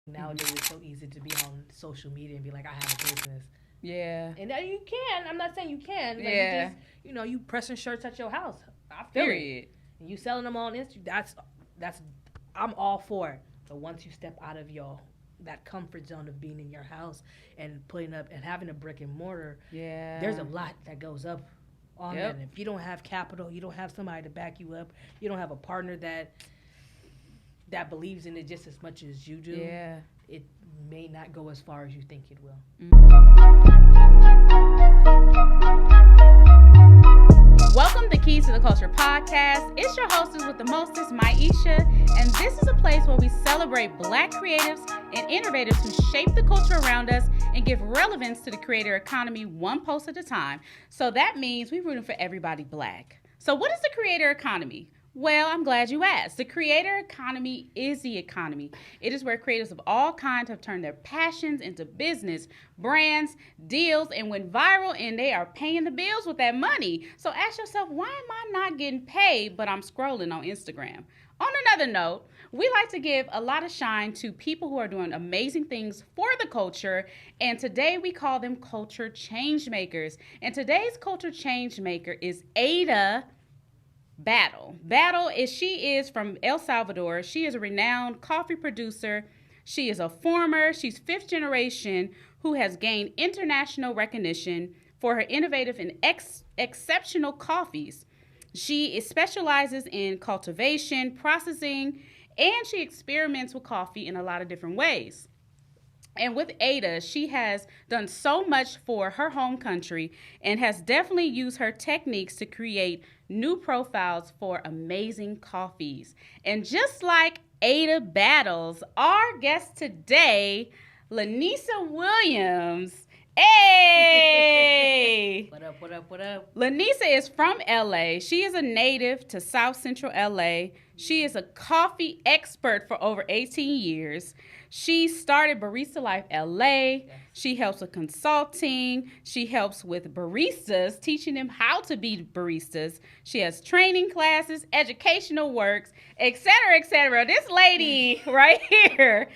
Nowadays, it's so easy to be on social media and be like, I have a business. Yeah. And you can. I'm not saying you can. But Yeah. you pressing shirts at your house. I feel Period. it. And you selling them on Instagram. That's. I'm all for it. But once you step out of that comfort zone of being in your house and putting up and having a brick and mortar, Yeah. there's a lot that goes up on that. And if you don't have capital, you don't have somebody to back you up, you don't have a partner that believes in it just as much as you do. Yeah. It may not go as far as you think it will. Welcome to Keys to the Culture podcast. It's your hostess with the mostest, Maisha, and this is a place where we celebrate Black creatives and innovators who shape the culture around us and give relevance to the creator economy one post at a time. So that means we're rooting for everybody Black. So what is the creator economy? Well, I'm glad you asked. The creator economy is the economy. It is where creators of all kinds have turned their passions into business, brands, deals, and went viral, and they are paying the bills with that money. So ask yourself, why am I not getting paid, but I'm scrolling on Instagram? On another note, we like to give a lot of shine to people who are doing amazing things for the culture, and today we call them culture change makers. And today's culture change maker is Ada Battle is she is from El Salvador. She is a renowned coffee producer. She is a farmer. She's fifth generation who has gained international recognition for her innovative and exceptional coffees. She specializes in cultivation, processing, and she experiments with coffee in a lot of different ways. And with Ada, she has done so much for her home country and has definitely used her techniques to create new profiles for amazing coffees. And just like Ada Battles, our guest today, Lanisa Williams. Hey! What up, what up, what up? Lanisa is from LA. She is a native to South Central LA. She is a coffee expert for over 18 years. She started Barista Life LA. Yes. She helps with consulting. She helps with baristas, teaching them how to be baristas. She has training classes, educational works, etc., etc. This lady right here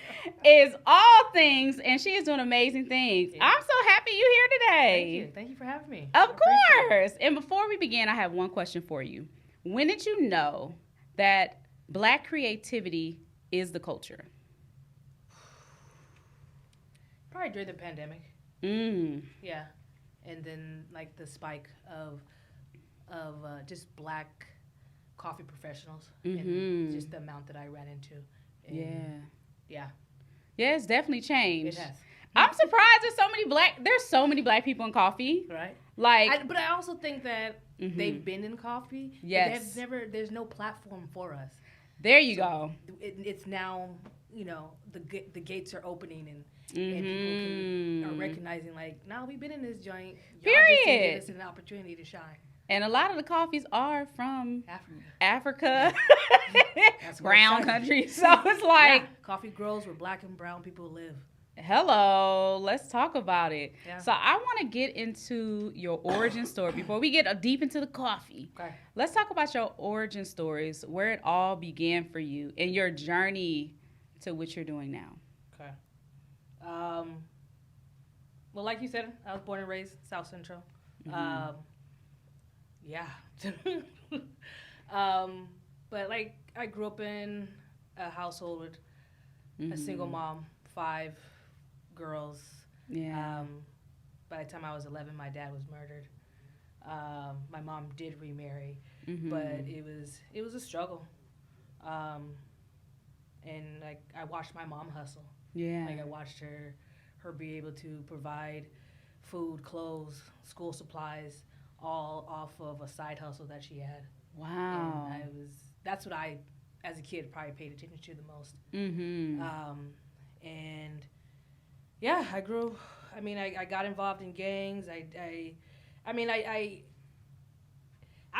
is all things, and she is doing amazing things. Yeah. I'm so happy you're here today. Thank you for having me. Of course. And before we begin, I have one question for you. When did you know that Black creativity is the culture? Probably during the pandemic. Yeah. And then like the spike of just Black coffee professionals and just the amount that I ran into. And yeah. Yeah, it's definitely changed. It has. I'm surprised there's so many Black people in coffee. Right. But I also think that they've been in coffee. Yes. There's no platform for us. There you go. It's now, the gates are opening and people are recognizing we've been in this joint. Y'all Period. Just didn't give us an opportunity to shine. And a lot of the coffees are from Africa. brown country. So it's like coffee grows where Black and brown people live. Hello, let's talk about it. Yeah. So I want to get into your origin story before we get deep into the coffee. Okay. Let's talk about your origin stories, where it all began for you, and your journey to what you're doing now. Okay. Well, like you said, I was born and raised South Central. Yeah. But I grew up in a household with a single mom, 5 girls. Yeah. By the time I was 11, my dad was murdered. My mom did remarry, but it was a struggle. And I watched my mom hustle. Yeah. I watched her be able to provide food, clothes, school supplies, all off of a side hustle that she had. Wow. And that's what I, as a kid, probably paid attention to the most. And yeah, I grew. I got involved in gangs. I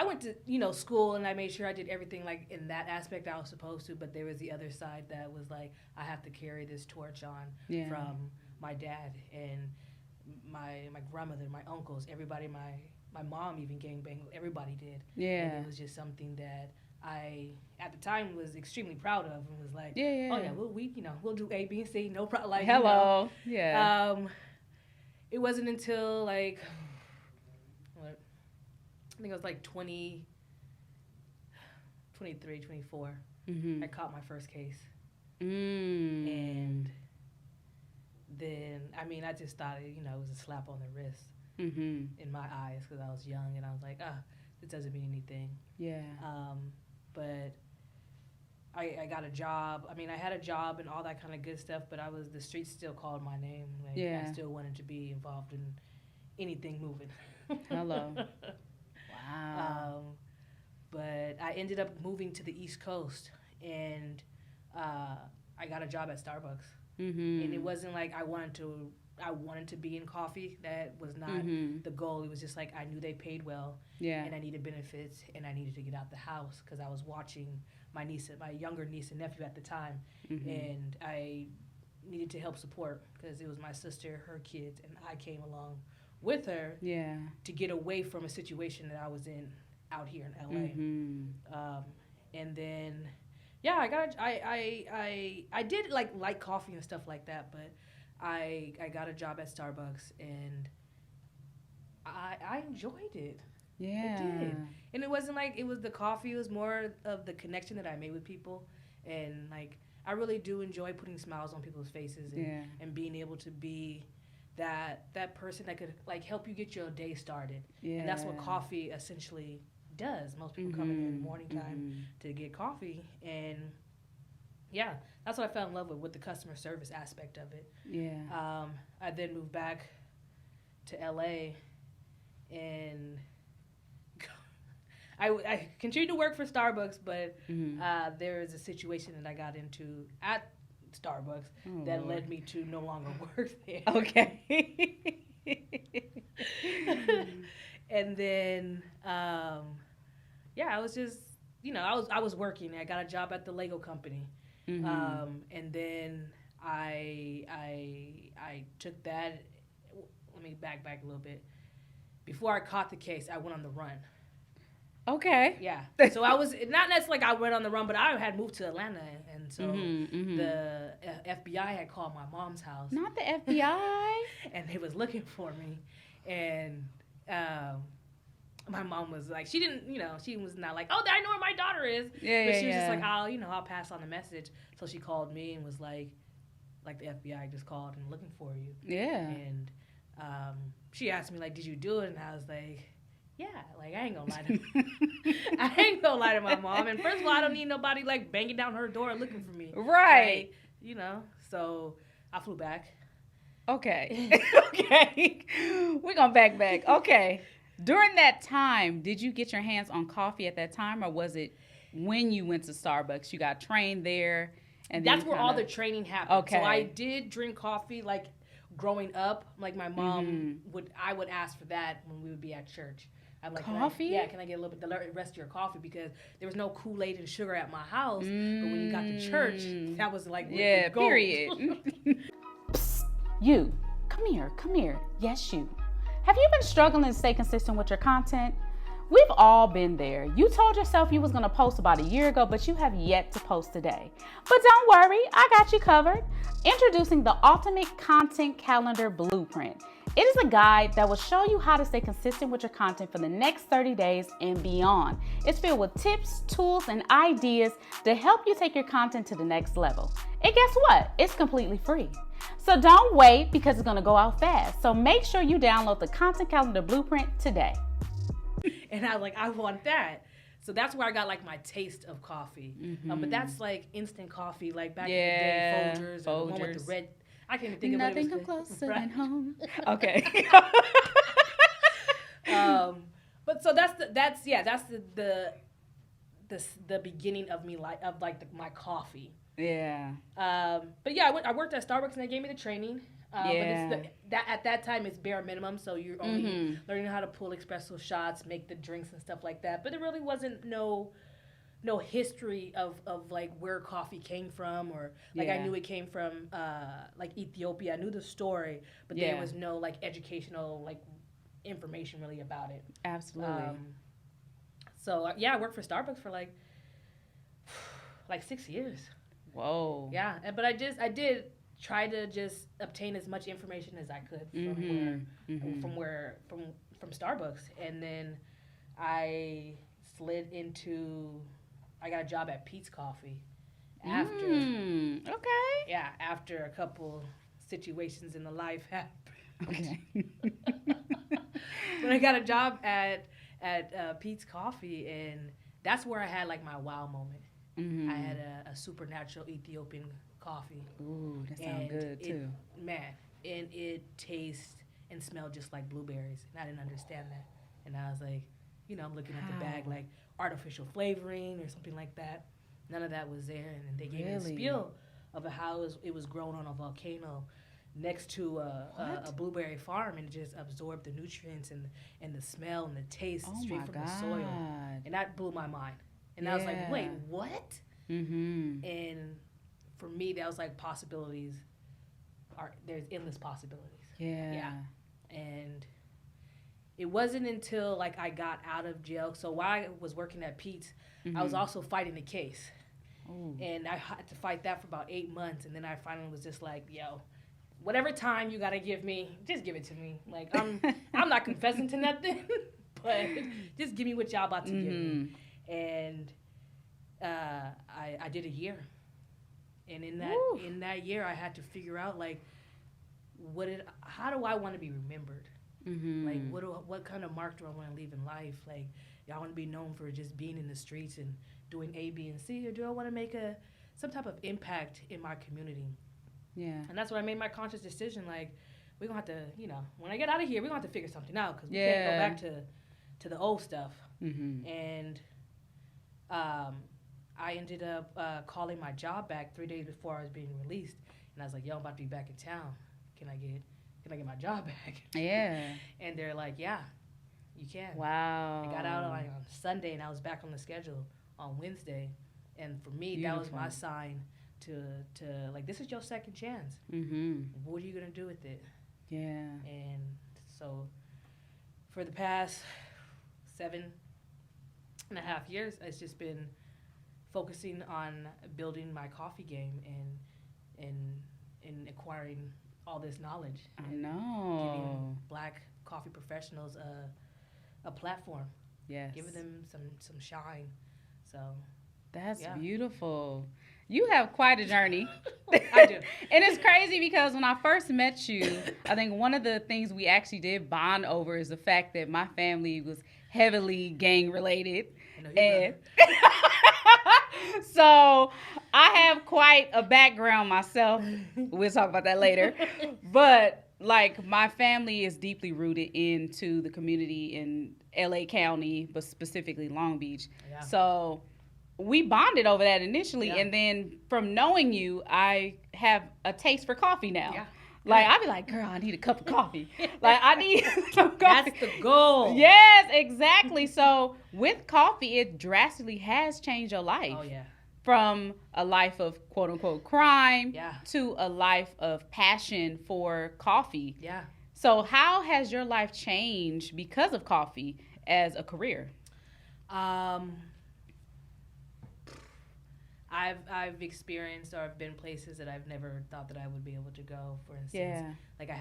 went to school and I made sure I did everything in that aspect I was supposed to. But there was the other side that was I have to carry this torch on from my dad and my grandmother, my uncles, everybody. My mom even gangbanged. Everybody did. Yeah. And it was just something that I at the time was extremely proud of, and was like, Yeah. oh yeah, we'll do A, B, and C, no problem. Like, Hello. Yeah. It wasn't until like, what, I think it was like 23, 24. I caught my first case. And then, I mean, I just thought it was a slap on the wrist in my eyes, because I was young, and I was like, this doesn't mean anything. Yeah. But I got a job. I mean, I had a job and all that kind of good stuff, but the streets still called my name. Like, I still wanted to be involved in anything moving. Hello. Wow. But I ended up moving to the East Coast, and I got a job at Starbucks. And it wasn't like I wanted to be in coffee. That was not the goal. It was just like I knew they paid well, and I needed benefits, and I needed to get out the house, because I was watching my younger niece and nephew at the time, and I needed to help support, because it was my sister, her kids, and I came along with her to get away from a situation that I was in out here in LA. And then I did like coffee and stuff like that, but I got a job at Starbucks, and I enjoyed it. Yeah. I did. And it wasn't like it was the coffee, it was more of the connection that I made with people. And like, I really do enjoy putting smiles on people's faces, and being able to be that person that could like help you get your day started. And that's what coffee essentially does. Most people come in the morning time to get coffee, and that's what I fell in love with the customer service aspect of it. I then moved back to LA, and I continued to work for Starbucks, but there is a situation that I got into at Starbucks that led me to no longer work there. Okay. And then I was just I was working. I got a job at the Lego company, and then I took that. Let me back a little bit. Before I caught the case, I went on the run. Okay. Yeah. So I was not necessarily like I went on the run, but I had moved to Atlanta, and so the FBI had called my mom's house. Not the FBI. And they was looking for me, and my mom was like, she didn't, she was not like, oh, I know where my daughter is. But she was just like, I'll pass on the message. So she called me and was like the FBI just called and looking for you. Yeah. And she asked me like, did you do it? And I was like, yeah, like I ain't gonna lie to I ain't gonna lie to my mom. And first of all, I don't need nobody like banging down her door looking for me. Right. Like, so I flew back. Okay. Okay. We're gonna back. Okay. During that time, did you get your hands on coffee at that time, or was it when you went to Starbucks? You got trained there, and that's where all the training happened. Okay. So I did drink coffee like growing up. Like my mom I would ask for that when we would be at church. I'm like, coffee? Can I get a little bit the rest of your coffee, because there was no Kool-Aid and sugar at my house. But when you got to church, that was like period. Psst, you, come here. Yes, you. Have you been struggling to stay consistent with your content? We've all been there. You told yourself you was going to post about a year ago, but you have yet to post today. But don't worry, I got you covered. Introducing the Ultimate Content Calendar Blueprint. It is a guide that will show you how to stay consistent with your content for the next 30 days and beyond. It's filled with tips, tools, and ideas to help you take your content to the next level. And guess what? It's completely free. So don't wait, because it's going to go out fast. So make sure you download the Content Calendar Blueprint today. And I was like, I want that. So that's where I got like my taste of coffee. But that's like instant coffee, like back in the day, Folgers. Or the one with the red. I can't even think of it. Nothing comes closer than home. Okay. But so that's the beginning of me my coffee. Yeah. But yeah, I worked at Starbucks, and they gave me the training. But it's at that time it's bare minimum, so you're only learning how to pull espresso shots, make the drinks and stuff like that. But there really wasn't no history of like where coffee came from, or like I knew it came from like Ethiopia. I knew the story, but there was no like educational like information really about it. Absolutely. So I worked for Starbucks for like like 6 years. Whoa. Yeah, but I did try to just obtain as much information as I could from Starbucks, and then I slid into. I got a job at Pete's Coffee after. Okay. Yeah, after a couple situations in the life happened. Okay. But I got a job at Pete's Coffee, and that's where I had like my wow moment. I had a supernatural Ethiopian coffee. Ooh, that sounds good too. Man, and it tastes and smelled just like blueberries, and I didn't understand that. And I was like, I'm looking at the bag like artificial flavoring or something like that. None of that was there, and they gave me a spiel of how it was grown on a volcano next to a blueberry farm, and it just absorbed the nutrients and the smell and the taste straight from the soil. And that blew my mind. And I was like, wait, what? And for me, that was like possibilities. There's endless possibilities. Yeah. And it wasn't until like I got out of jail. So while I was working at Pete's, I was also fighting the case. Ooh. And I had to fight that for about 8 months. And then I finally was just like, yo, whatever time you got to give me, just give it to me. Like, I'm not confessing to nothing, but just give me what y'all about to give me. And I did a year. And in that year, I had to figure out, like, how do I want to be remembered? Like, what kind of mark do I want to leave in life? Like, do I want to be known for just being in the streets and doing A, B, and C, or do I want to make some type of impact in my community? Yeah. And that's when I made my conscious decision. Like, we're going to have to, when I get out of here, we're going to have to figure something out because we can't go back to the old stuff. And I ended up calling my job back 3 days before I was being released. And I was like, yo, I'm about to be back in town. Can I get my job back? Yeah. And they're like, yeah, you can. Wow. I got out on Sunday, and I was back on the schedule on Wednesday. And for me, that was my sign to like, this is your second chance. What are you going to do with it? Yeah. And so for the past 7.5 years, it's just been focusing on building my coffee game and acquiring all this knowledge. I know. Giving Black coffee professionals a platform. Yes. Giving them some shine. So that's beautiful. You have quite a journey. I do. And it's crazy because when I first met you, I think one of the things we actually did bond over is the fact that my family was heavily gang related. And so I have quite a background myself. We'll talk about that later. But like, my family is deeply rooted into the community in LA County, but specifically Long Beach. Yeah. So we bonded over that initially. And then from knowing you, I have a taste for coffee now. Yeah. Like, I'd be like, girl, I need a cup of coffee. Like, I need some coffee. That's the goal. Yes, exactly. So with coffee, it drastically has changed your life. Oh, yeah. From a life of quote unquote crime to a life of passion for coffee. Yeah. So how has your life changed because of coffee as a career? I've experienced, or I've been places that I've never thought that I would be able to go. For instance, like I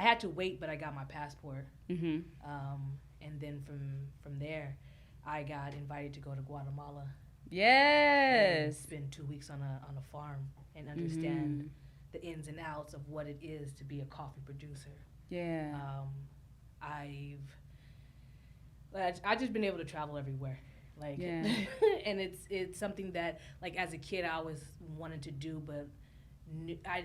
had to wait, but I got my passport. And then from there, I got invited to go to Guatemala. Yes. And spend 2 weeks on a farm and understand the ins and outs of what it is to be a coffee producer. Yeah. I've just been able to travel everywhere. Like, and it's something that, like, as a kid, I always wanted to do, but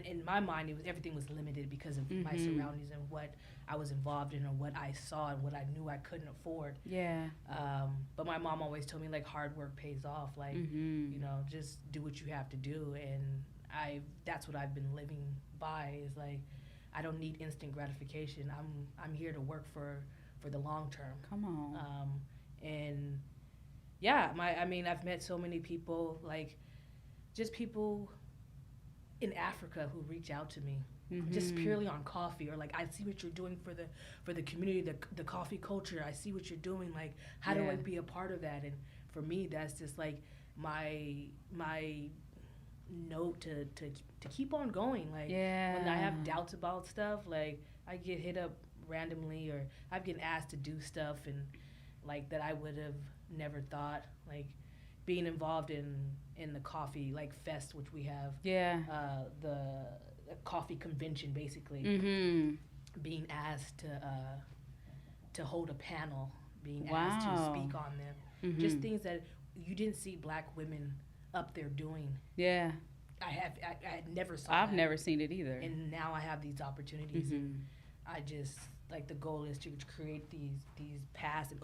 in my mind, everything was limited because of my surroundings and what I was involved in or what I saw and what I knew I couldn't afford. Yeah. But my mom always told me, like, hard work pays off. Like, just do what you have to do. And that's what I've been living by, is like, I don't need instant gratification. I'm here to work for the long term. Come on. And yeah, I've met so many people, like, just people in Africa who reach out to me just purely on coffee, or like, I see what you're doing for the community, the coffee culture. I see what you're doing. Like, how do I be a part of that? And for me, that's just like, my note to keep on going. Like when I have doubts about stuff, like I get hit up randomly, or I've been asked to do stuff and like that I would have never thought, like being involved in the coffee like fest, which we have, the coffee convention, basically. Being asked to hold a panel, being asked to speak on them, just things that you didn't see Black women up there doing. I had never saw I've that. never seen it either. And now I have these opportunities, and I just, like, the goal is to create these paths and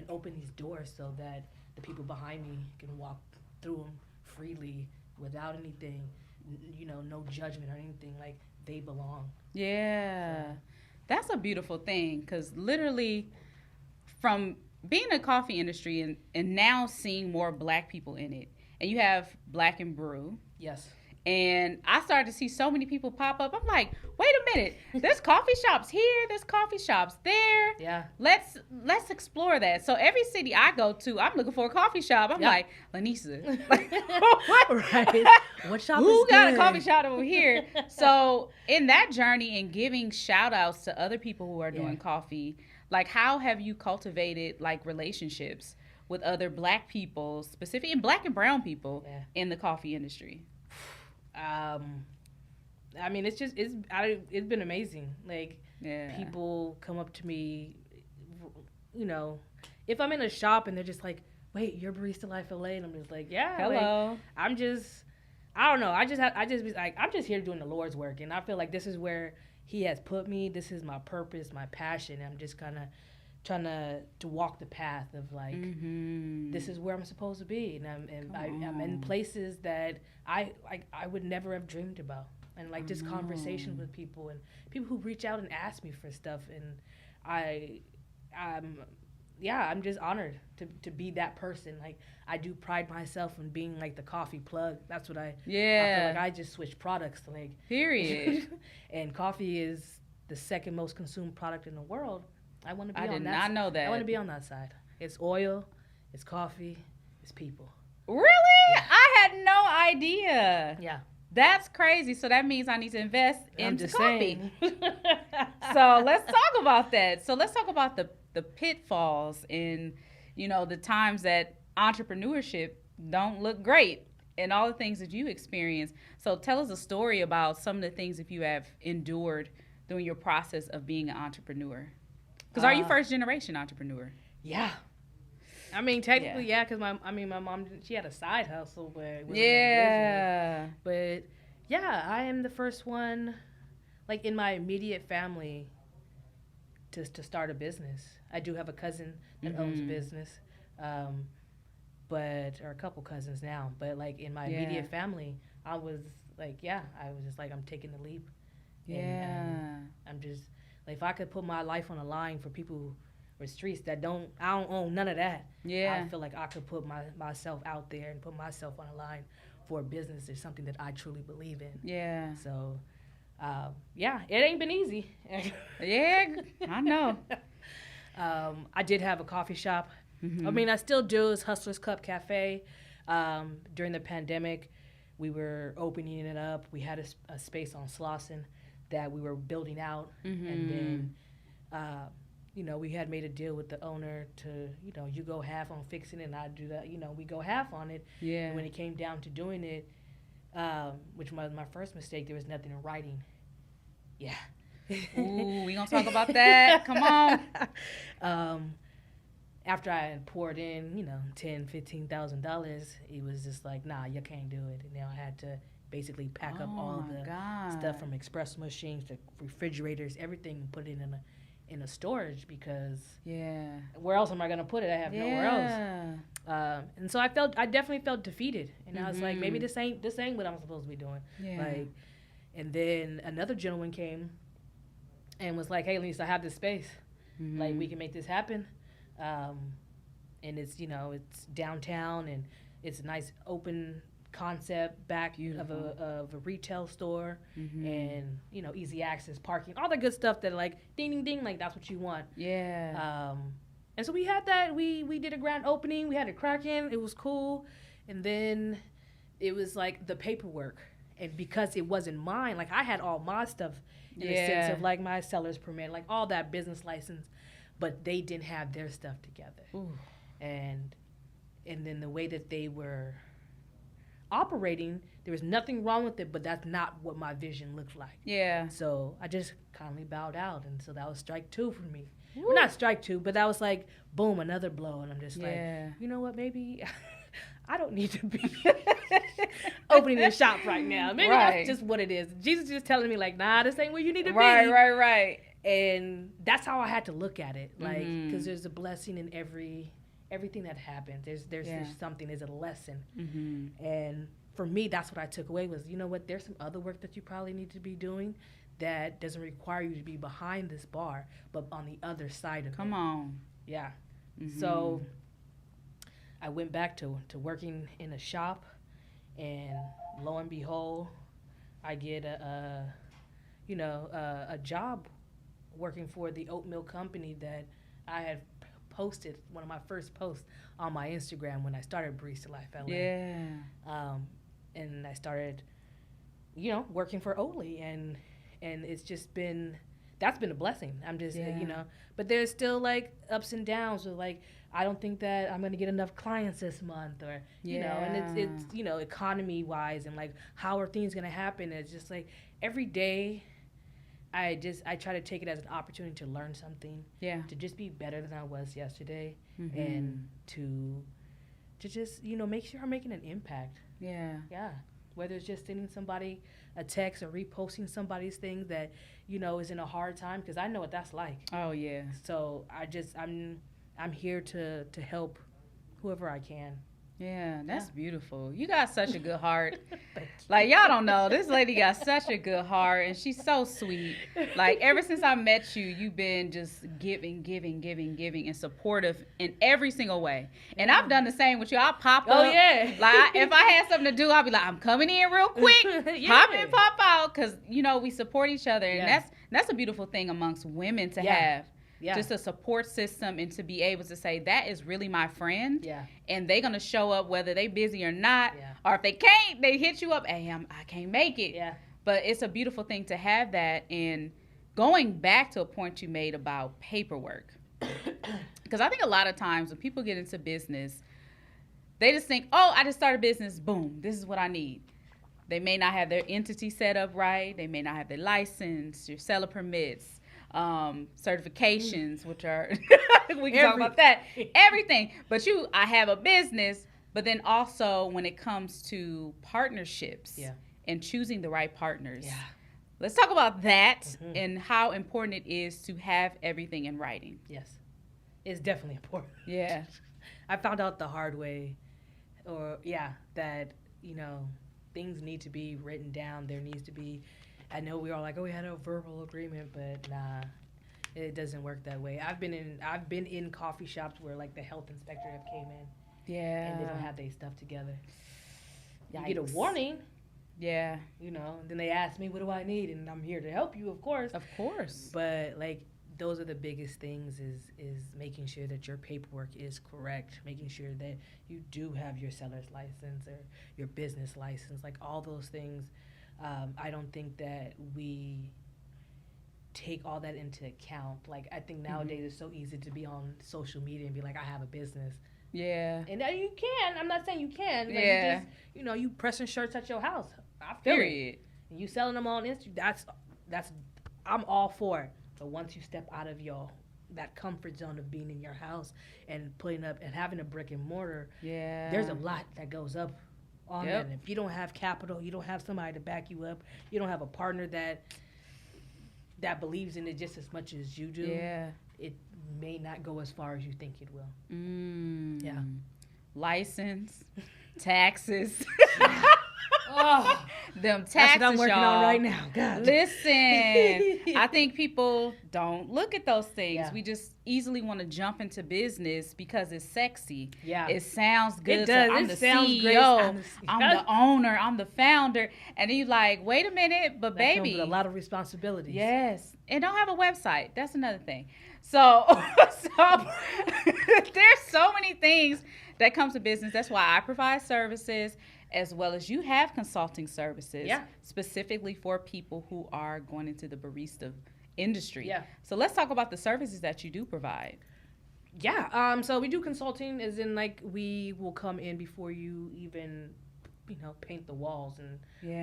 open these doors so that the people behind me can walk through them freely without anything, no judgment or anything. Like, they belong. So. That's a beautiful thing, because literally from being in the coffee industry and now seeing more Black people in it, and you have Black and Brew. Yes. And I started to see so many people pop up. I'm like, wait a minute. There's coffee shops here. There's coffee shops there. Yeah. Let's explore that. So every city I go to, I'm looking for a coffee shop. I'm like, Lanisa. Right. What shop is Who got good? a coffee shop over here? So in that journey and giving shout outs to other people who are doing coffee, like, how have you cultivated like relationships with other Black people, specifically, and Black and brown people in the coffee industry? I mean, it's been amazing. Like, people come up to me, if I'm in a shop and they're just like, wait, you're Barista Life LA? And I'm just like, yeah. Hello. Like, I don't know. I just be like, I'm just here doing the Lord's work. And I feel like this is where He has put me. This is my purpose, my passion. I'm just kind of trying to walk the path of, like, this is where I'm supposed to be. And I'm in places that I would never have dreamed about. And, like, just conversations with people and people who reach out and ask me for stuff. And I'm just honored to be that person. Like, I do pride myself in being, like, the coffee plug. That's what I feel like I just switched products. Like, period. And coffee is the second most consumed product in the world. I want to be I on that. did not know that. I want to be on that side. It's oil, it's coffee, it's people. Really? Yeah. I had no idea. Yeah. That's crazy. So that means I need to invest into coffee. So let's talk about that. So let's talk about the pitfalls and, the times that entrepreneurship don't look great and all the things that you experience. So tell us a story about some of the things that you have endured during your process of being an entrepreneur. Because are you first generation entrepreneur? Yeah. I mean, technically, because my mom, she had a side hustle, but it wasn't no business. But yeah, I am the first one, like, in my immediate family to start a business. I do have a cousin that owns a business, or a couple cousins now. But, like, in my immediate family, I was like, I was just like, I'm taking the leap. And, I'm just, like, if I could put my life on the line for people or streets that I don't own none of that. I feel like I could put myself out there and put myself on the line for a business or something that I truly believe in. So, it ain't been easy. I know. I did have a coffee shop. I mean, I still do. It's Hustler's Cup Cafe. During the pandemic, we were opening it up. We had a space on Slauson that we were building out. And then, we had made a deal with the owner to, you go half on fixing it and I do that. We go half on it. And when it came down to doing it, which was my first mistake, there was nothing in writing. Ooh, we gonna talk about that. Come on. After I had poured in, $10,000-$15,000, it was just like, nah, you can't do it. And now I had to basically pack up all the stuff from espresso machines to refrigerators, everything, and put it in a storage because where else am I gonna put it? I have nowhere else. And so I definitely felt defeated, and I was like, maybe this ain't what I'm supposed to be doing. Like, and then another gentleman came and was like, hey, Lanisa, I have this space. Like, we can make this happen. And it's, it's downtown and it's a nice open concept back of a retail store and, easy access parking, all the good stuff that, like, ding, ding, ding, like, that's what you want. And so we had that. We did a grand opening. We had a crack-in. It was cool. And then it was like the paperwork. And because it wasn't mine, like I had all my stuff in the sense of like my seller's permit, like all that business license, but they didn't have their stuff together. Ooh. And then the way that they were operating, there was nothing wrong with it, but that's not what my vision looked like. Yeah. So I just kindly bowed out, and so that was strike 2 for me. Well, not strike 2, but that was like, boom, another blow, and I'm just like, you know what, maybe I don't need to be opening a shop right now. Maybe that's just what it is. Jesus is just telling me like, nah, this ain't where you need to be. Right. And that's how I had to look at it, like, because there's a blessing in everything that happens. There's something, there's a lesson. And for me, that's what I took away was, you know what, there's some other work that you probably need to be doing that doesn't require you to be behind this bar, but on the other side of it. Come on. Yeah. So I went back to working in a shop, and lo and behold, I get a job working for the oatmeal company that I had posted, one of my first posts on my Instagram when I started Barista Life LA. Yeah. And I started, working for Oatly, and it's just been, that's been a blessing. I'm just, but there's still like ups and downs with like, I don't think that I'm going to get enough clients this month, or, and it's economy wise, and like, how are things going to happen? It's just like every day I try to take it as an opportunity to learn something, to just be better than I was yesterday, and to just, make sure I'm making an impact. Yeah. Whether it's just sending somebody a text or reposting somebody's thing that, is in a hard time, because I know what that's like. Oh, yeah. So I'm here to help whoever I can. Yeah, that's beautiful. You got such a good heart. Like, y'all don't know, this lady got such a good heart, and she's so sweet. Like, ever since I met you, you've been just giving, and supportive in every single way. And I've done the same with you. I'll pop up. Oh, yeah. Like, if I had something to do, I'll be like, I'm coming in real quick. Pop in, pop out, because, we support each other. And that's a beautiful thing amongst women to have. Yeah. Just a support system, and to be able to say, that is really my friend. Yeah. And they're going to show up whether they busy or not. Yeah. Or if they can't, they hit you up, hey, I can't make it. Yeah. But it's a beautiful thing to have that. And going back to a point you made about paperwork, because I think a lot of times when people get into business, they just think, oh, I just started a business, boom, this is what I need. They may not have their entity set up right. They may not have their license, your seller permits, certifications, which are we can talk about that, everything. But I have a business, but then also when it comes to partnerships and choosing the right partners, let's talk about that and how important it is to have everything in writing. Yes, it's definitely important. Yeah. I found out the hard way, that things need to be written down. There needs to be, I know we all like, oh, we had a verbal agreement, but nah, it doesn't work that way. I've been in coffee shops where like the health inspector have came in, and they don't have their stuff together. Yikes. You get a warning, and then they ask me, what do I need, and I'm here to help you, of course. But like those are the biggest things is making sure that your paperwork is correct, making sure that you do have your seller's license or your business license, like all those things. I don't think that we take all that into account. Like, I think nowadays it's so easy to be on social media and be like, I have a business. Yeah. And you can. I'm not saying you can. Like, you just, you pressing shirts at your house. I feel it. And you selling them on Instagram. That's I'm all for it. But once you step out of that comfort zone of being in your house and putting up and having a brick and mortar, there's a lot that goes up on that. And if you don't have capital, you don't have somebody to back you up, you don't have a partner that believes in it just as much as you do, it may not go as far as you think it will. License, taxes. Oh, Them taxes, that's what I'm working y'all. on right now. God. Listen, I think people don't look at those things. Yeah. We just easily want to jump into business because it's sexy. Yeah. It sounds good. It does. So I'm It the sounds CEO. great. I'm the owner. I'm the founder. And then you're like, wait a minute, but That baby. comes with a lot of responsibilities. Yes. And don't have a website. That's another thing. So there's so many things that comes to business. That's why I provide services, as well as you have consulting services, specifically for people who are going into the barista industry. Yeah. So let's talk about the services that you do provide. Yeah. So we do consulting, as in like we will come in before you even, paint the walls or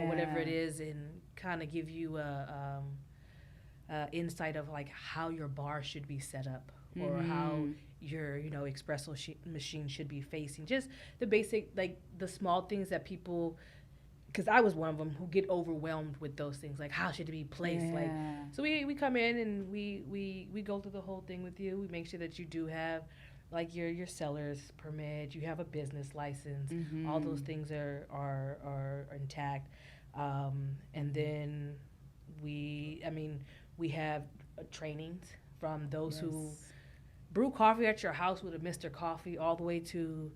whatever it is, and kind of give you a insight of like how your bar should be set up, or how your espresso machine should be facing. Just the basic, like the small things that people, because I was one of them who get overwhelmed with those things, like how should it be placed. Like, so we come in and we go through the whole thing with you. We make sure that you do have like your seller's permit, you have a business license, all those things are intact, and then we have trainings from those who brew coffee at your house with a Mr. Coffee, all the way to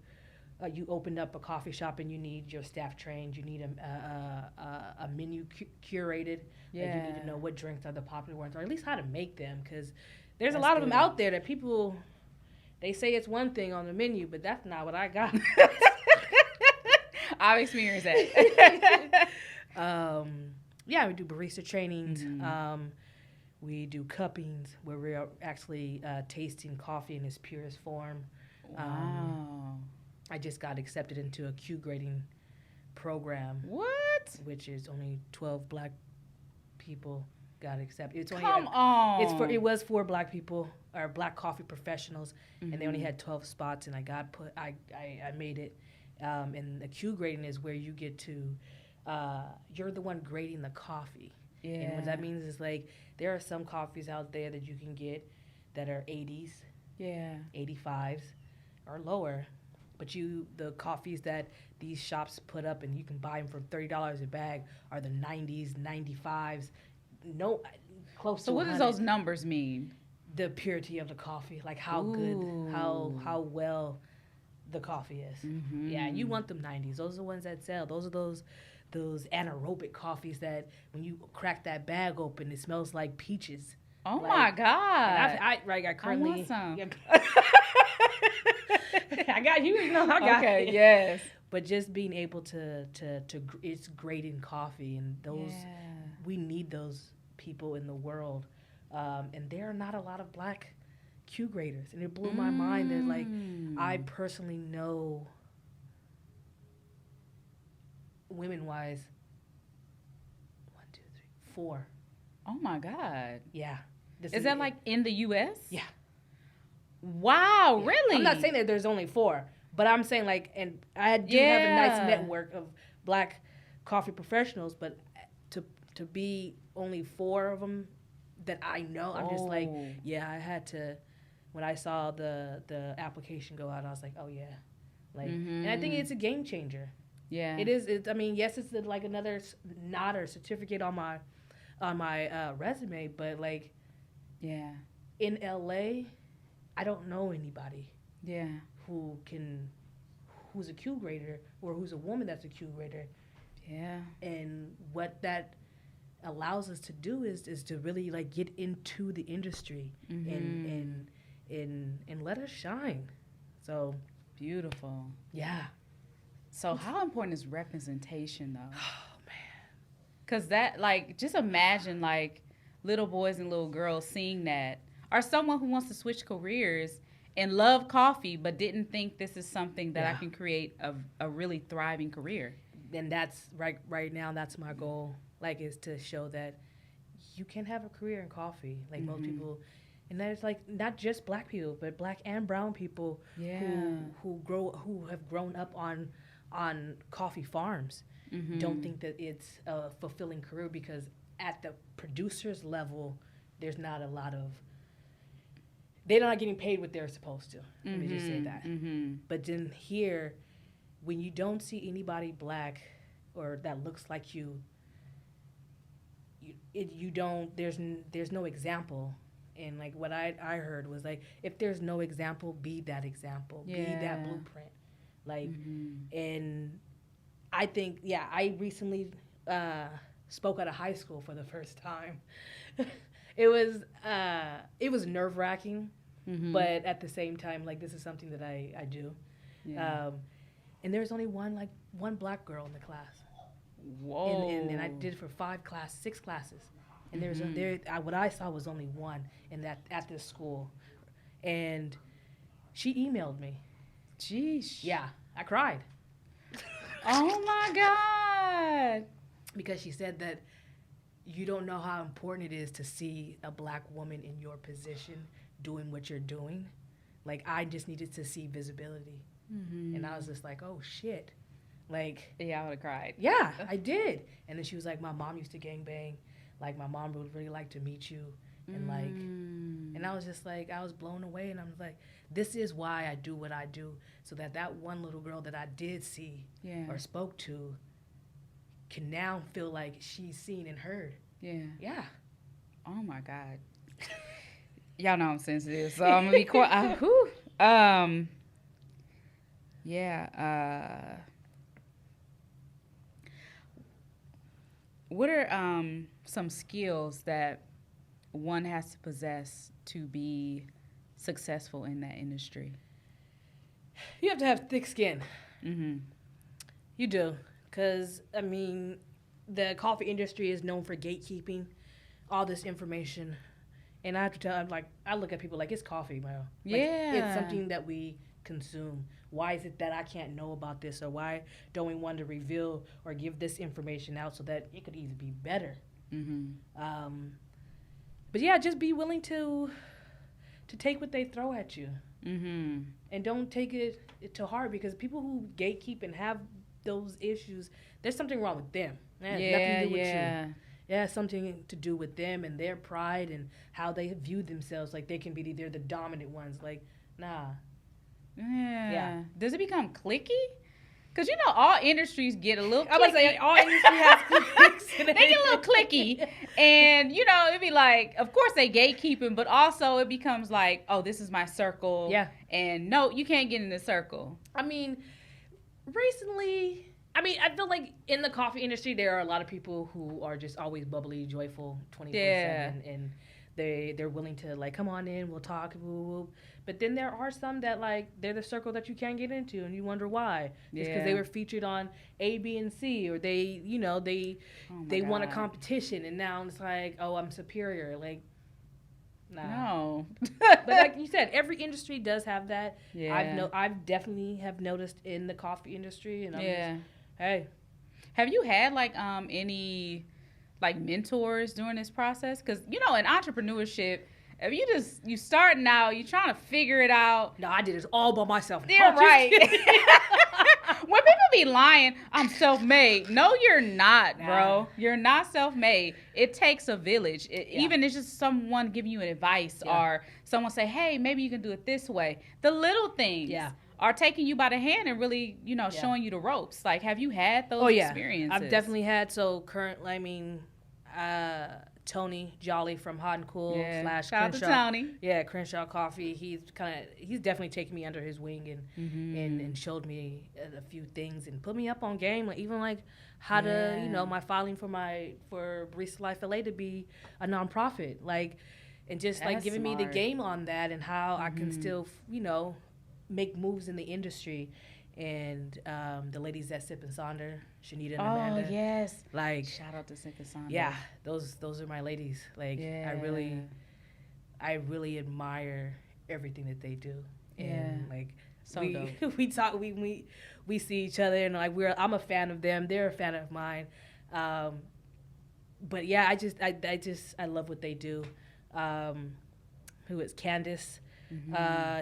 you opened up a coffee shop and you need your staff trained. You need a menu curated. Yeah. You need to know what drinks are the popular ones, or at least how to make them, because there's a lot of them out there that people, they say it's one thing on the menu, but that's not what I got. I've experienced that. Yeah, we do barista trainings. We do cuppings, where we're actually tasting coffee in its purest form. Wow. I just got accepted into a Q grading program. What? Which is only 12 black people got accepted. It's only Come on. It was for black people, or black coffee professionals, and they only had 12 spots, and I made it. And the Q grading is where you get to, you're the one grading the coffee. Yeah. And what that means is, like, there are some coffees out there that you can get that are 80s, 85s, or lower. But the coffees that these shops put up, and you can buy them for $30 a bag, are the 90s, 95s, close to 100. So what does those numbers mean? The purity of the coffee, like how good, how well the coffee is. Yeah, you want them 90s. Those are the ones that sell. Those are those anaerobic coffees that when you crack that bag open, it smells like peaches. Oh, like, my God. I currently... I want some. I got you. I got okay, it. Yes. But just being able to it's great in coffee, and those we need those people in the world, and there are not a lot of black Q graders, and it blew my mind that, like, I personally know, women wise, 1, 2, 3, 4. Oh my God. Yeah. Is that like in the U.S.? Yeah. Wow, yeah. Really? I'm not saying that there's only 4, but I'm saying, like, and I do have a nice network of black coffee professionals, but to be only 4 of them that I know, I'm just like, yeah, I had to, when I saw the application go out, I was like, oh yeah. Like, and I think it's a game changer. Yeah. It is. I mean, yes, it's like another nod or certificate on my resume, but, like, yeah, in LA, I don't know anybody. Yeah. Who's a Q grader, or who's a woman that's a Q grader. Yeah. And what that allows us to do is to really, like, get into the industry and let us shine. So beautiful. Yeah. So how important is representation, though? Oh man. 'Cause that, like, just imagine, like, little boys and little girls seeing that, or someone who wants to switch careers and love coffee but didn't think this is something that I can create a really thriving career. And that's right now, that's my goal, like, is to show that you can have a career in coffee, like most people. And there's, like, not just black people, but black and brown people who have grown up on coffee farms don't think that it's a fulfilling career, because at the producer's level, there's not a lot of, they're not getting paid what they're supposed to. Let me just say that. But then here, when you don't see anybody black or that looks like you, you don't, there's no example. And like what I heard was like, if there's no example, be that example, be that blueprint. Like, and I think, I recently spoke at a high school for the first time. It was nerve wracking, but at the same time, like, this is something that I do. Yeah. And there's only one black girl in the class. Whoa. And I did it for 6 classes. And what I saw was only one at this school. And she emailed me. Jeez. Yeah, I cried. Oh my God. Because she said that you don't know how important it is to see a black woman in your position doing what you're doing. Like, I just needed to see visibility. And I was just like, oh shit. Like, yeah, I would have cried. Yeah, I did. And then she was like, my mom used to gangbang. Like, my mom would really like to meet you. And like, and I was just like, I was blown away. And I was like, this is why I do what I do. So that one little girl that I did see or spoke to can now feel like she's seen and heard. Yeah. Yeah. Oh my God. Y'all know I'm sensitive, so I'm gonna be quiet. Yeah. What are some skills that one has to possess to be successful in that industry? You have to have thick skin. You do. Because, I mean, the coffee industry is known for gatekeeping all this information. And I have to tell, I look at people like, it's coffee, bro. Like, it's something that we consume. Why is it that I can't know about this? Or why don't we want to reveal or give this information out so that it could even be better? But yeah, just be willing to take what they throw at you. And don't take it to heart, because people who gatekeep and have those issues, there's something wrong with them. It has nothing to do with you. It has something to do with them and their pride and how they view themselves. Like, they can be they're the dominant ones. Like, nah. Yeah. Does it become cliquey? Because, you know, all industries get a little cliquey. I was going to say, all industries have cliques. They get a little cliquey. And, you know, it'd be like, of course they gatekeeping, but also it becomes like, oh, this is my circle. Yeah. And no, you can't get in the circle. I mean, recently, I feel like in the coffee industry, there are a lot of people who are just always bubbly, joyful, 24/7, and they're willing to, like, come on in, we'll talk, woo, woo. But then there are some that, like, they're the circle that you can't get into, and you wonder why. Just because they were featured on A, B, and C, or they, you know, they won a competition, and now it's like, oh, I'm superior. Like, nah. No. But like you said, every industry does have that. Yeah. I've definitely have noticed in the coffee industry, and I'm just, hey. Have you had, like, any, like, mentors during this process? Because, you know, in entrepreneurship, if you starting out, you trying to figure it out. No, I did this all by myself. Yeah, right. When people be lying, I'm self-made. No, you're not, bro. You're not self-made. It takes a village. Even it's just someone giving you advice or someone say, hey, maybe you can do it this way. The little things are taking you by the hand and really, you know, showing you the ropes. Like, have you had those experiences? I've definitely had. So currently, Tony Jolly from Hot and Cool / Shout out to Tony. Yeah, Crenshaw Coffee. He's definitely taken me under his wing and showed me a few things and put me up on game. Like, even like how to, you know, my filing for Barista Life LA to be a nonprofit. Like, and just like giving me the game on that and how I can still, you know, make moves in the industry. And the ladies at Sip and Sonder, Shanita and Amanda. Oh, yes. Like, shout out to Sip and Sonder. Yeah, those are my ladies. Like, I really admire everything that they do. And like, so dope. we talk, we see each other, and like I'm a fan of them, they're a fan of mine. But yeah, I love what they do. Who is Candace?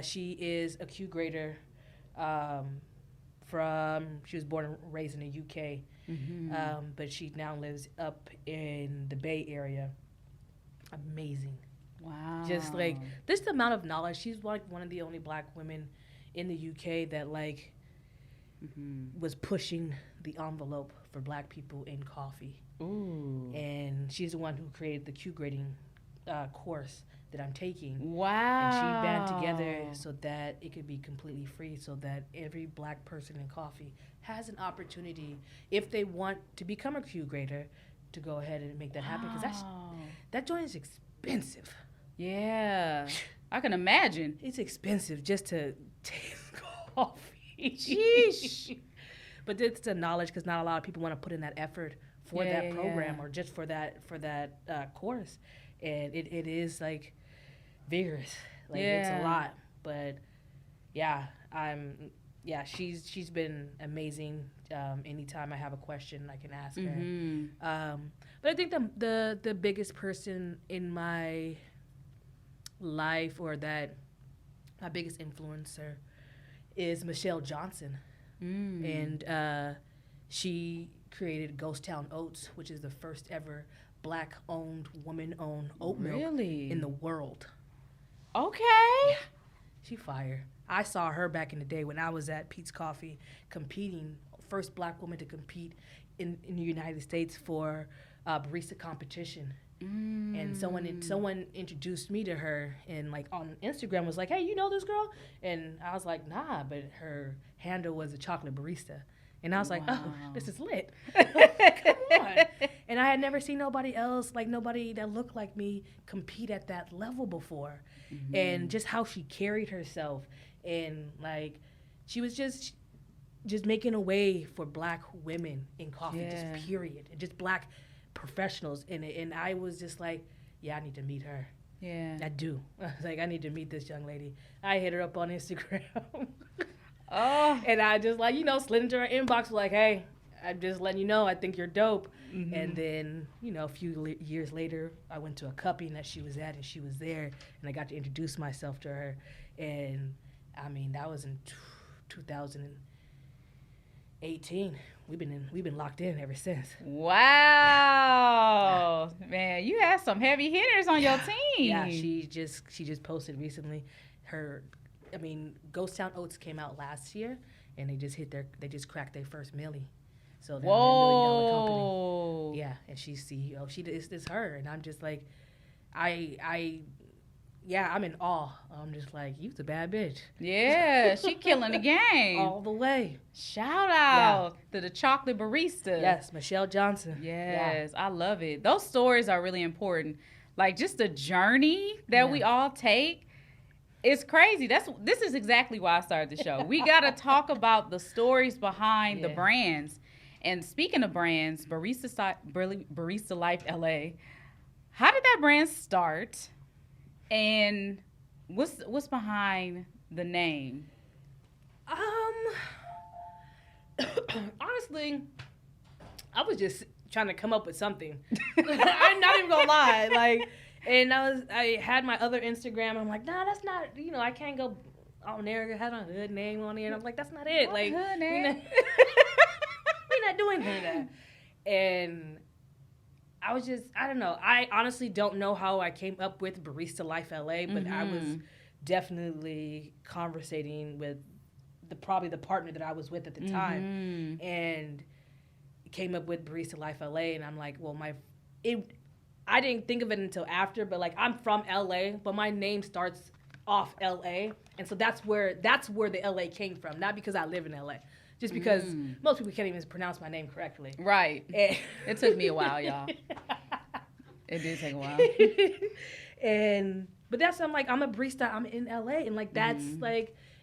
She is a Q grader. She was born and raised in the UK, but she now lives up in the Bay Area. Amazing. Wow. Just like this amount of knowledge. She's like one of the only black women in the UK that like was pushing the envelope for Black people in coffee. Ooh. And she's the one who created the Q grading course that I'm taking. Wow. And she band together so that it could be completely free, so that every Black person in coffee has an opportunity, if they want to become a Q grader, to go ahead and make that happen. Because that joint is expensive. Yeah. I can imagine. It's expensive just to taste coffee. Sheesh. But it's the knowledge, because not a lot of people want to put in that effort for that program or just for that course. And it is like vigorous. Like it's a lot. But she's been amazing. Anytime I have a question, I can ask her. But I think the biggest person in my life, or that my biggest influencer, is Michelle Johnson. And she created Ghost Town Oats, which is the first ever Black-owned, woman-owned oat milk in the world. Okay. Yeah. She fire. I saw her back in the day when I was at Pete's Coffee competing, first Black woman to compete in the United States for barista competition. And someone introduced me to her, and like on Instagram was like, hey, you know this girl? And I was like, nah, but her handle was a chocolate barista. And I was like, oh, this is lit. Come on. And I had never seen nobody else, like nobody that looked like me, compete at that level before. And just how she carried herself, and like she was just making a way for Black women in coffee, just period, and just Black professionals in it. And I was just like, I need to meet her. Yeah, I do. I was like, I need to meet this young lady. I hit her up on Instagram. And I just slid into her inbox like, hey, I'm just letting you know I think you're dope. And then a few years later, I went to a cupping that she was at, and she was there, and I got to introduce myself to her. And I mean, that was in 2018. We've been locked in ever since. Wow. Man, you have some heavy hitters on your team. Yeah, she just posted recently Ghost Town Oats came out last year, and they just cracked their first milli. So they're a $1 million company. Yeah, and she's CEO. It's her, and I'm just like, I'm in awe. I'm just like, you's a bad bitch. Yeah, she killing the game. All the way. Shout out to the chocolate barista. Yes, Michelle Johnson. Yes, I love it. Those stories are really important. Like, just the journey that we all take. It's crazy. This is exactly why I started the show. We got to talk about the stories behind the brands. And speaking of brands, Barista Life LA, how did that brand start? And what's behind the name? Honestly, I was just trying to come up with something. I'm not even gonna lie. And I had my other Instagram. I'm like, nah, that's not. I can't go on there. I had a hood name on there, and I'm like, that's not it. What hood name? We're not doing that. And I was just, I don't know. I honestly don't know how I came up with Barista Life LA, but I was definitely conversating with probably the partner that I was with at the time, and came up with Barista Life LA. And I'm like, well, I didn't think of it until after, but I'm from LA, but my name starts off LA, and so that's where the LA came from. Not because I live in LA. Just because most people can't even pronounce my name correctly. Right. It took me a while, y'all. It did take a while. But that's, I'm like, I'm a barista. I'm in LA. And that's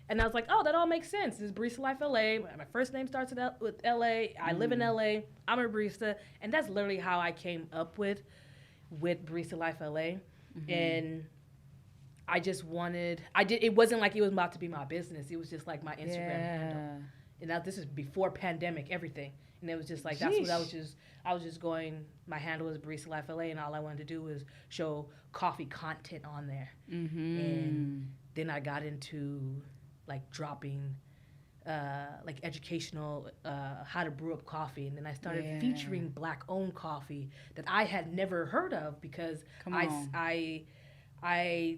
and I was like, oh, that all makes sense. It's Barista Life LA. My first name starts with LA. I live in LA. I'm a barista. And that's literally how I came up with Barista Life LA. And I just it wasn't like it was about to be my business. It was just like my Instagram handle. And now this is before pandemic, everything. And it was just like, that's what I was just going, my handle was Barista Life LA, and all I wanted to do was show coffee content on there. And then I got into dropping educational, how to brew up coffee. And then I started featuring Black-owned coffee that I had never heard of, because I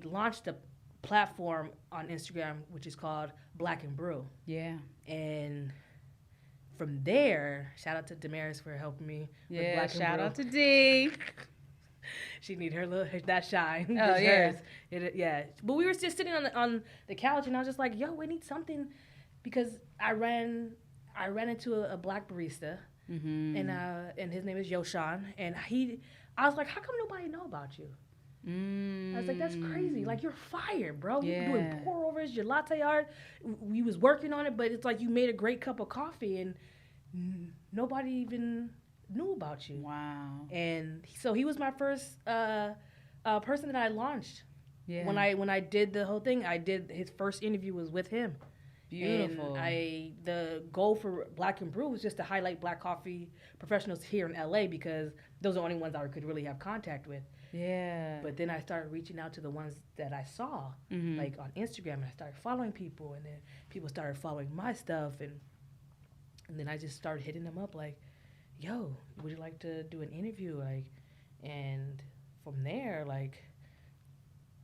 launched a platform on Instagram which is called Black and Brew. Yeah. And from there, shout out to Damaris for helping me. Yeah, Black shout Brew. out to D. She need her little that shine. Oh yeah, yeah. But we were just sitting on the couch, and I was just like, "Yo, we need something," because I ran into a black barista, and his name is Yoshan, and I was like, "How come nobody know about you?" I was like, "That's crazy! Like you're fired, bro. Yeah. You're doing pour overs, your latte art. We was working on it, but it's like you made a great cup of coffee, and nobody even knew about you." Wow. And so he was my first person that I launched. Yeah. When I did the whole thing, his first interview was with him. Beautiful. And the goal for Black and Brew was just to highlight black coffee professionals here in LA, because those are the only ones I could really have contact with. Yeah. But then I started reaching out to the ones that I saw, like on Instagram, and I started following people, and then people started following my stuff, and then I just started hitting them up like, "Yo, would you like to do an interview?" Like, and from there, like,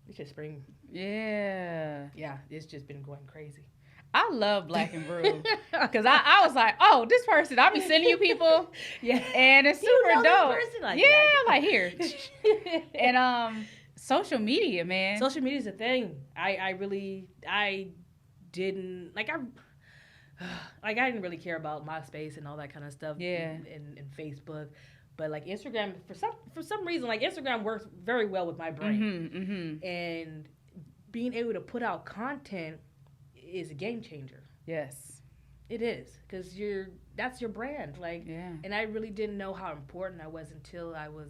it's just been, yeah, it's just been going crazy. I love Black and Brew because I was like, oh, this person, I'll be sending you people, and it's super dope. Like, like here, and social media, man. Social media is a thing. I didn't didn't really care about MySpace and all that kind of stuff. And Facebook, but like Instagram, for some reason, like Instagram works very well with my brain, and being able to put out content is a game changer. Yes, it is, because that's your brand. Like, and I really didn't know how important I was until I was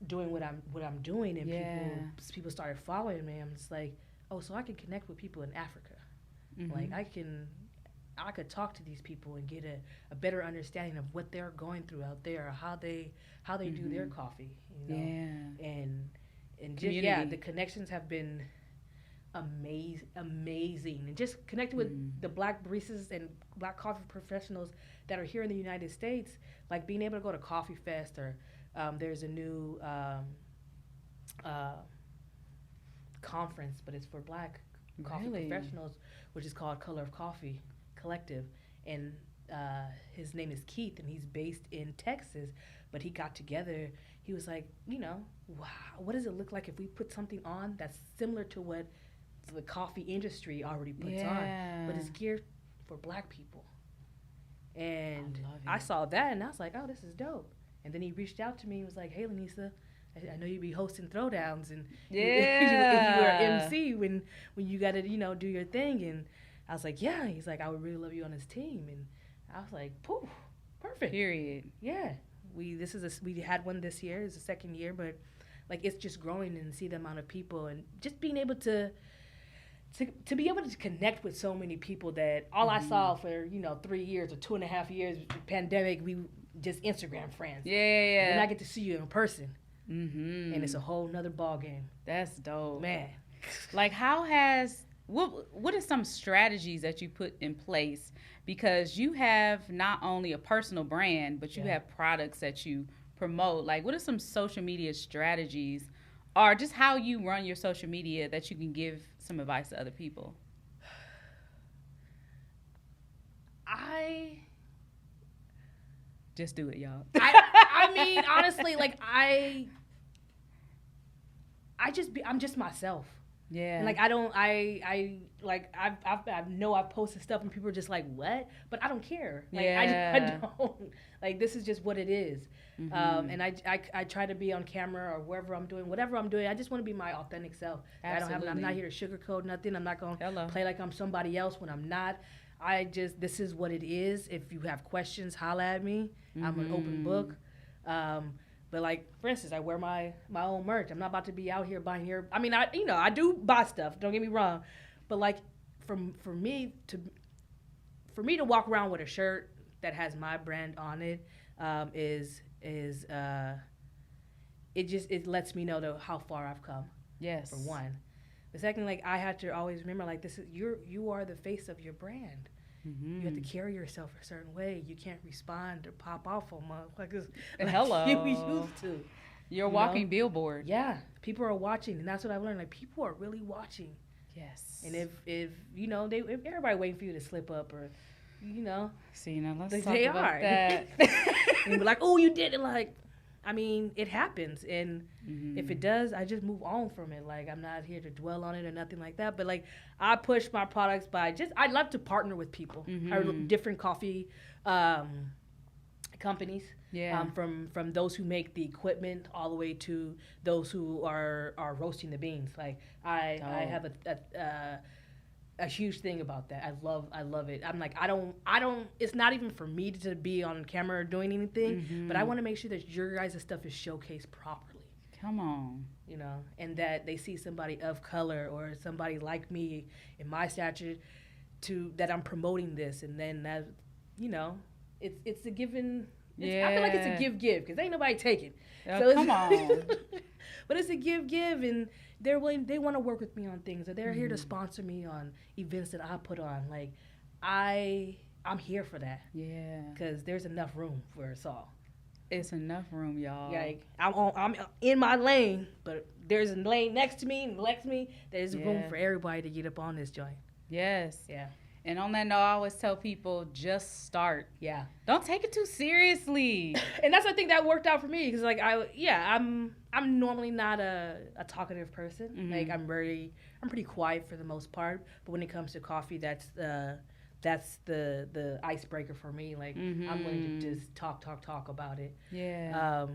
doing what I'm doing, and people started following me. I'm just like, oh, so I can connect with people in Africa. Like I could talk to these people and get a better understanding of what they're going through out there, how they do their coffee, you know? And just, the connections have been amazing, and just connecting with the black baristas and black coffee professionals that are here in the United States, like being able to go to Coffee Fest, or there's a new conference, but it's for black coffee professionals, which is called Color of Coffee Collective, and his name is Keith, and he's based in Texas, but he got together. He was like, wow, what does it look like if we put something on that's similar to what the coffee industry already puts on, but it's geared for black people? And I saw that, and I was like, oh, this is dope. And then he reached out to me and was like, hey, Lanisa, I know you'd be hosting throwdowns, and you were an MC when you got to do your thing. And I was like, yeah. He's like, I would really love you on his team. And I was like, poof, perfect. Period. Yeah, we had one this year. It's the second year, but like it's just growing, and see the amount of people, and just being able to be able to connect with so many people that all I saw for 3 years or 2.5 years, pandemic, we just Instagram friends. Yeah. And I get to see you in person. And it's a whole nother ball game. That's dope, man. Like, what are some strategies that you put in place, because you have not only a personal brand, but you have products that you promote? Like, what are some social media strategies, or just how you run your social media, that you can give some advice to other people? Just do it, y'all. I mean, honestly, like I'm just myself. Yeah. And like I know I've posted stuff and people are just like, what? But I don't care. Like I don't. Like, this is just what it is. And I try to be on camera or wherever I'm doing whatever I'm doing. I just want to be my authentic self. Absolutely. I'm not here to sugarcoat nothing. I'm not going to play like I'm somebody else when I'm not. This is what it is. If you have questions, holla at me. I'm an open book. But like, for instance, I wear my own merch. I'm not about to be out here buying here. I mean, I do buy stuff. Don't get me wrong. But like, for me to walk around with a shirt that has my brand on it, it lets me know how far I've come. Yes. For one. The second, like, I have to always remember, like, you are the face of your brand. You have to carry yourself a certain way. You can't respond or pop off on motherfuckers like you used to. You're a walking billboard. Yeah, people are watching, and that's what I've learned. Like, people are really watching. Yes. And if everybody waiting for you to slip up or you know. See, now let's like talk they about are. that. And be like, oh, you did it. Like, I mean, it happens. And if it does, I just move on from it. Like, I'm not here to dwell on it or nothing like that. But, like, I push my products by I love to partner with people. Or different coffee companies. Yeah. From those who make the equipment all the way to those who are roasting the beans. Like, I have a huge thing about that. I love it. I'm like, I don't, it's not even for me to be on camera or doing anything, but I want to make sure that your guys' stuff is showcased properly. Come on. You know, and that they see somebody of color or somebody like me in my stature that I'm promoting this. And then that, you know, it's a given. I feel like it's a give because ain't nobody taking. So come on. But it's a give and they want to work with me on things, or they're here to sponsor me on events that I put on. Like, I'm here for that. Yeah. Because there's enough room for us all. It's enough room, y'all. Like, I'm in my lane, but there's a lane next to me and next to me. There's room for everybody to get up on this joint. Yes. Yeah. And on that note, I always tell people, just start. Yeah. Don't take it too seriously. And that's, I think, that worked out for me. Because, like, I'm normally not a talkative person. Like, I'm pretty quiet for the most part. But when it comes to coffee, that's the icebreaker for me. Like, I'm willing to just talk about it. Yeah.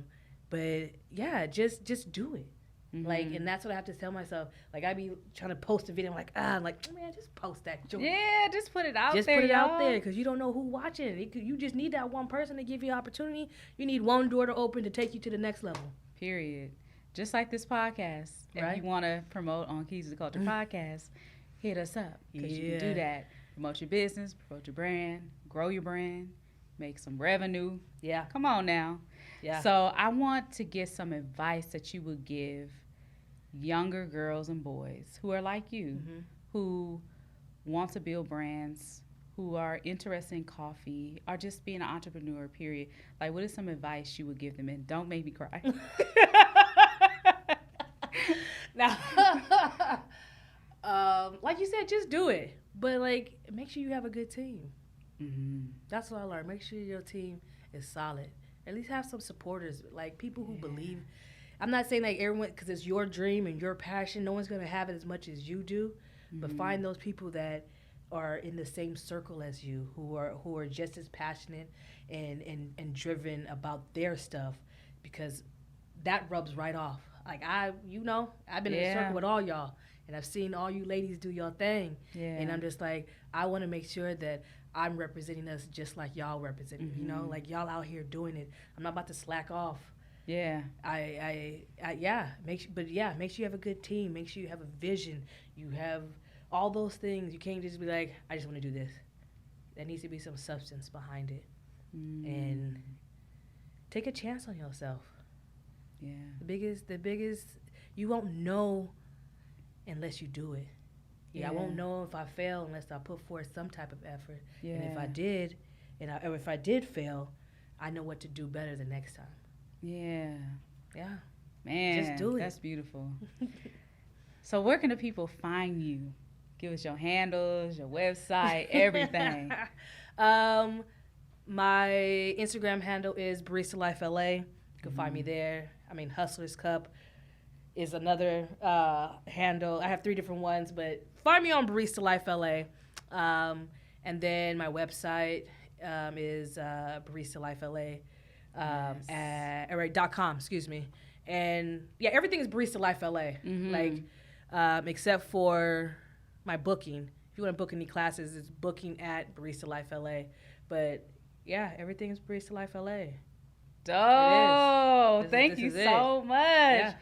But, yeah, just do it. Like, and that's what I have to tell myself. Like, I be trying to post a video. I'm like, man, just post that joint. Yeah, just put it out there, Just put it out there, because you don't know who watching. You just need that one person to give you opportunity. You need one door to open to take you to the next level. Period. Just like this podcast. Right? If you want to promote on Keys to the Culture podcast, hit us up. Because you can do that. Promote your business, promote your brand, grow your brand, make some revenue. Yeah. Come on now. Yeah. So I want to get some advice that you would give younger girls and boys who are like you, who want to build brands, who are interested in coffee, or just being an entrepreneur, period. Like, what is some advice you would give them? And don't make me cry. Now, like you said, just do it. But, like, make sure you have a good team. That's what I learned. Make sure your team is solid. At least have some supporters, like people who believe. I'm not saying like everyone, because it's your dream and your passion. No one's going to have it as much as you do. But find those people that are in the same circle as you, who are just as passionate and driven about their stuff, because that rubs right off. Like, I've been in a circle with all y'all, and I've seen all you ladies do your thing. Yeah. And I'm just like, I want to make sure that I'm representing us just like y'all represent, you know, like y'all out here doing it. I'm not about to slack off. Yeah. Make sure you have a good team. Make sure you have a vision. You have all those things. You can't just be like, I just want to do this. There needs to be some substance behind it. And take a chance on yourself. Yeah. The biggest, you won't know unless you do it. Yeah, I won't know if I fail unless I put forth some type of effort. Yeah. And if I did, or if I did fail, I know what to do better the next time. Yeah. Yeah. Man, just do it. That's beautiful. So where can the people find you? Give us your handles, your website, everything. My Instagram handle is Barista Life LA. You can find me there. I mean, Hustler's Cup is another handle. I have 3 different ones, but find me on Barista Life LA. And then my website is Barista Life LA. .com, excuse me. And yeah, everything is Barista Life LA. Like, except for my booking. If you want to book any classes, it's booking at Barista Life LA. But yeah, everything is Barista Life LA. Oh, thank you so much. Yeah.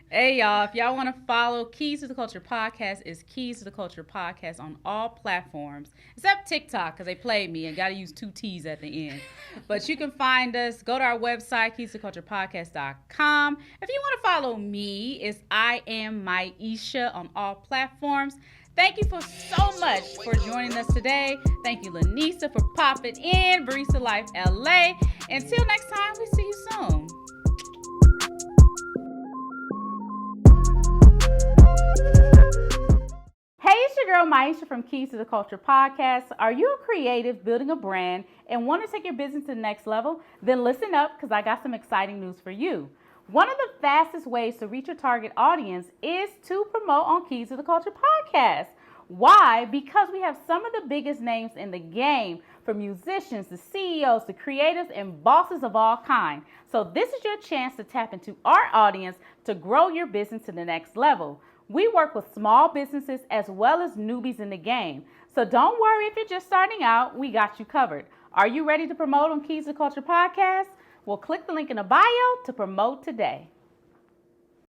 Hey, y'all, if y'all want to follow Keys to the Culture podcast, it's Keys to the Culture podcast on all platforms, except TikTok, because they played me and got to use 2 T's at the end. But you can find us. Go to our website, keystotheculturepodcast.com. If you want to follow me, it's I am Maisha on all platforms. Thank you so much for joining us today. Thank you, Lanisa, for popping in. Barista Life LA. Until next time, we see you soon. Hey, it's your girl girl Maisha from Keys to the Culture podcast. Are you a creative building a brand and want to take your business to the next level? Then listen up, because I got some exciting news for you. One of the fastest ways to reach your target audience is to promote on Keys to the Culture podcast. Why? Because we have some of the biggest names in the game, from musicians to CEOs to creatives and bosses of all kinds. So this is your chance to tap into our audience to grow your business to the next level. We work with small businesses as well as newbies in the game. So don't worry if you're just starting out, we got you covered. Are you ready to promote on Keys to the Culture podcast? Well, click the link in the bio to promote today.